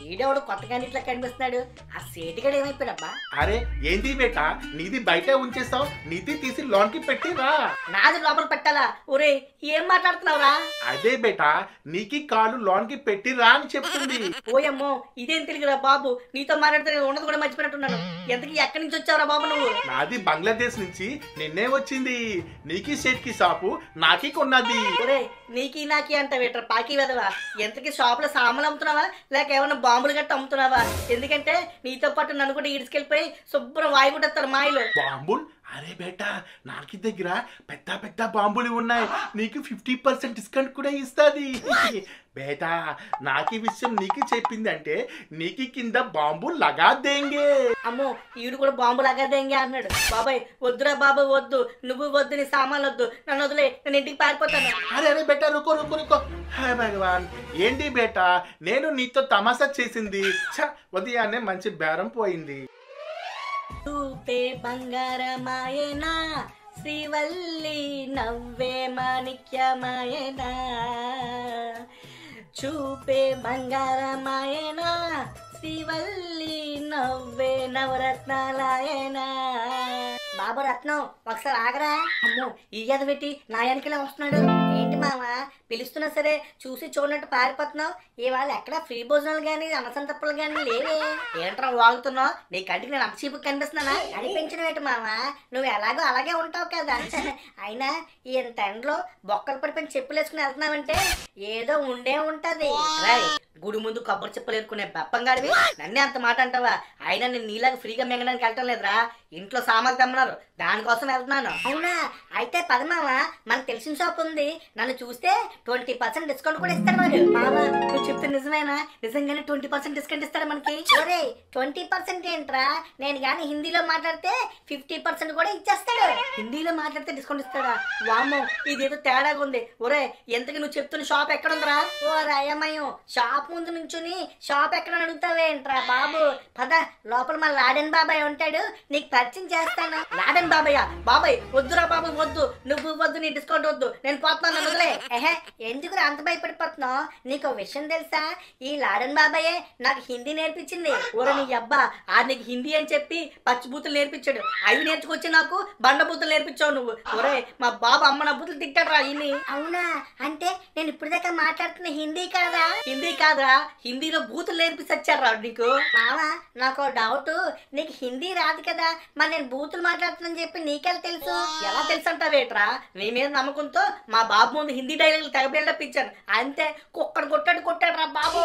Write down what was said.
ఈడెవడు కొత్తగా ఇట్లా కనిపిస్తున్నాడు. ఆ సేటిగాడు ఏమైపోయాడబ్బా? అరే ఏంది బేటా, నీది బయట ఉంచేస్తావు, నీది తీసి లోన్ కి పెట్టిరా. నాది లోపల పెట్టాలా? ఒరే ఏం మాట్లాడుతున్నావురా? అదే బేటా, నీకి కాలు లోన్ కి పెట్టిరా అని చెప్తుంది. ఓయమ్మో ఇదేం తెలియదురా బాబు, నీతో మాట్లాడితే నేను ఉన్నది కూడా మర్చిపోయినట్టున్నాను. ఎంతకి ఎక్కడి నుంచి వచ్చావురా బాబు నువ్వు? నాది బంగ్లాదేశ్ నుంచి నిన్నే వచ్చింది. నీకి షేట్ కి షాపు, నాకి కొన్నది. ఒరే నీకి నాకి అంటావేట్రా పాకి వెదవా? ఎంతకి షాప్ లో సామాన్లు అమ్ముతున్నావా లేక ఏమన్నా బాంబులు గట్ట అమ్ముతున్నావా? ఎందుకంటే నీతో పాటు నన్ను కూడా ఈడ్చుకెళ్ళిపోయి శుభ్రం వాయుకుంటారు మాయలు. బాంబుల్? అరే బేటా, నాకి దగ్గర పెద్ద పెద్ద బాంబులు ఉన్నాయి, నీకు 50% డిస్కౌంట్ కూడా ఇస్తుంది. బేటా నాకి విషయం నీకు చెప్పిందంటే నీకి కింద బాంబు లగా దేంగే. అమ్మో ఈడు కూడా బాంబు లాగాదేంగే అన్నాడు. బాబాయ్ వద్దురా బాబు వద్దు, నువ్వు వద్దు, నీ సామాన్లు వద్దు, నన్ను వదిలే, నేను ఇంటికి పారిపోతాను. అరే అరే బేటా రుకో రుకో రుకో. హే భగవాన్, ఏంటి బేటా నేను నీతో తమాషా చేసింది? ఉదయాన్నే మంచి బేరం పోయింది. చూపే బంగారమాయనా, శ్రీవల్లి నవ్వే మాణిక్యమాయనా. చూపే బంగారమాయనా, శ్రీవల్లి నవ్వే నవరత్నాలాయనా. బాబు రత్నం ఒకసారి ఆగరా. అమ్మో ఈ గద పెట్టి నా వెనకలే వస్తున్నాడు. ఏంటి మావా పిలుస్తున్నా సరే చూసి చూడనట్టు పారిపోతున్నావు? ఇవాళ ఎక్కడ ఫ్రీ భోజనాలు గానీ అన్నసంతప్పులు గానీ లేవే. ఏంట్రా వాగుతున్నావు? నీ కంటికి నేను అక్షీపు కనిపిస్తున్నానా? అనిపించడం ఏంటి మావా, నువ్వు ఎలాగో అలాగే ఉంటావు కదా. అయినా ఇంత ఎండలో బొక్కలు పడిపోయిన చెప్పులు వేసుకుని వెళ్తున్నావంటే ఏదో ఉండే ఉంటది. గుడి ముందు కొబ్బరి చెప్పులు ఏరుకునే బెప్పంగాడివి నన్నే అంత మాట అంటావా? అయినా నేను నీలాగా ఫ్రీగా మింగడానికి వెళ్ళటం లేదురా, ఇంట్లో సామాన్లు తెమ్మన్నారు, దానికోసం వెళ్తున్నాను. అవునా? అయితే పదమావా మనకు తెలిసిన షాప్ ఉంది, నన్ను చూస్తే 20% డిస్కౌంట్ కూడా ఇస్తాడు మరి. మావా నువ్వు చెప్తే నిజమేనా? నిజంగానే 20% డిస్కౌంట్ ఇస్తాడు మనకి? ఒరే 20% ఏంట్రా, నేను కానీ హిందీలో మాట్లాడితే 50% కూడా ఇచ్చేస్తాడు. హిందీలో మాట్లాడితే డిస్కౌంట్ ఇస్తాడా? వామ్మో ఇదేదో తేడాగా ఉంది. ఒరే ఎంతకి నువ్వు చెప్తున్న షాప్ ఎక్కడ ఉందిరా? ఓ రాయమయం, షాప్ ముందు నుంచుని షాప్ ఎక్కడ అడుగుతావేంట్రా బాబు? పద లోపల మా లాడెన్ బాబాయ్ ఉంటాడు, నీకు పరిచయం చేస్తాను. లాడెన్ బాబాయ్? బాబాయ్ వద్దురా బాబు వద్దు, నువ్వు వద్దు, నీ డిస్కౌంట్ వద్దు, నేను పోతున్నాను వదిలే. ఏహే ఎందుకు అంత భయపడిపోతున్నావు? నీకు విషయం తెలుసా? ఈ లాడెన్ బాబాయే నాకు హిందీ నేర్పించింది. ఊర నీ అబ్బా, ఆ నీకు హిందీ అని చెప్పి పచ్చిబూతులు నేర్పించాడు, అవి నేర్చుకొచ్చి నాకు బండబూతులు నేర్పించావు నువ్వు. ఒరే మా బాబు అమ్మ నా బూతులు తిట్టాడు రా ఇన్ని. అవునా? అంటే నేను ఇప్పుడు దాకా మాట్లాడుతున్న హిందీ కాదా? హిందీ కాదా? హిందీలో బూతులు నేర్పించచ్చారా నీకు? మావా నాకు డౌట్, నీకు హిందీ రాదు కదా, మరి నేను బూతులు మాట్లాడుతున్నాను చెప్పి నీకెలా తెలుసు? ఎలా తెలుసు అంటావేట్రా? నీ మీద నమ్మకంతో మా బాబు ముందు హిందీ డైలాగులు తెగ బిల్డప్ ఇచ్చాను అంతే. కుక్కడు కొట్టాడు రా బాబు.